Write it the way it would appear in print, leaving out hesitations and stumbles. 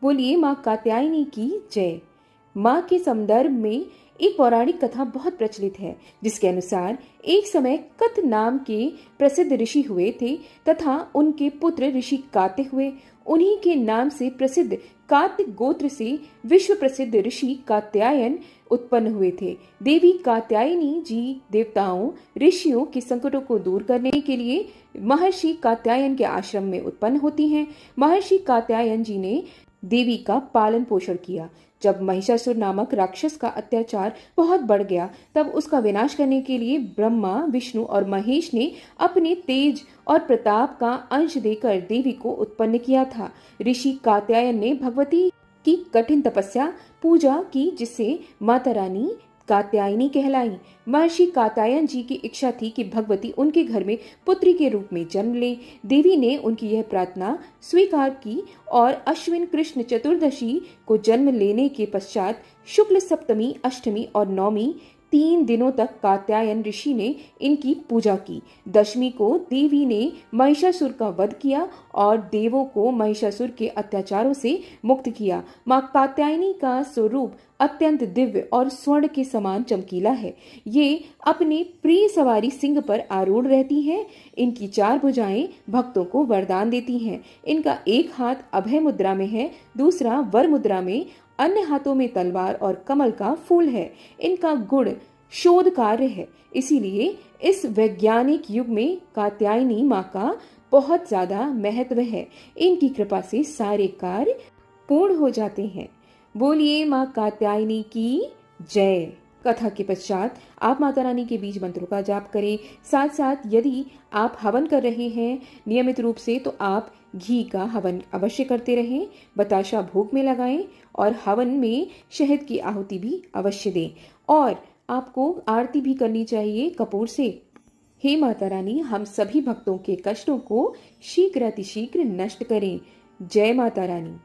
बोलिए माँ कात्यायनी की जय। माँ के संदर्भ में एक पौराणिक कथा बहुत प्रचलित है, जिसके अनुसार एक समय कत नाम के प्रसिद्ध ऋषि हुए थे तथा उनके पुत्र ऋषि कात्य हुए। उन्हीं के नाम से प्रसिद्ध कात्य गोत्र से विश्व प्रसिद्ध ऋषि कात्यायन उत्पन्न हुए थे। देवी कात्यायनी जी देवताओं ऋषियों के संकटों को दूर करने के लिए महर्षि कात्यायन के आश्रम में उत्पन्न होती हैं। महर्षि कात्यायन जी ने देवी का पालन पोषण किया। जब महिषासुर नामक राक्षस का अत्याचार बहुत बढ़ गया, तब उसका विनाश करने के लिए ब्रह्मा, विष्णु और महेश ने अपने तेज और प्रताप का अंश देकर देवी को उत्पन्न किया था। ऋषि कात्यायन ने भगवती की कठिन तपस्या पूजा की, जिससे माता रानी कात्यायनी कहलाई। महर्षि कात्यायन जी की इच्छा थी कि भगवती उनके घर में पुत्री के रूप में जन्म ले। देवी ने उनकी यह प्रार्थना स्वीकार की और अश्विन कृष्ण चतुर्दशी को जन्म लेने के पश्चात शुक्ल सप्तमी, अष्टमी और नवमी 3 दिनों तक कात्यायन ऋषि ने इनकी पूजा की। दशमी को देवी ने महिषासुर का वध किया और देवों को महिषासुर के अत्याचारों से मुक्त किया। मां कात्यायनी का स्वरूप अत्यंत दिव्य और स्वर्ण के समान चमकीला है। ये अपने प्रिय सवारी सिंह पर आरूढ़ रहती हैं। इनकी 4 भुजाएं भक्तों को वरदान देती हैं। इनका एक हाथ अभय मुद्रा में है, दूसरा वर मुद्रा में, अन्य हाथों में तलवार और कमल का फूल है। इनका गुण शोध कार्य है, इसीलिए इस वैज्ञानिक युग में कात्यायनी माँ का बहुत ज्यादा महत्व है। इनकी कृपा से सारे कार्य पूर्ण हो जाते हैं। बोलिए माँ कात्यायनी की जय। कथा के पश्चात आप माता रानी के बीज मंत्रों का जाप करें। साथ साथ यदि आप हवन कर रहे हैं नियमित रूप से, तो आप घी का हवन अवश्य करते रहें। बताशा भोग में लगाएं और हवन में शहद की आहुति भी अवश्य दें। और आपको आरती भी करनी चाहिए कपूर से। हे माता रानी, हम सभी भक्तों के कष्टों को शीघ्र अतिशीघ्र नष्ट करें। जय माता रानी।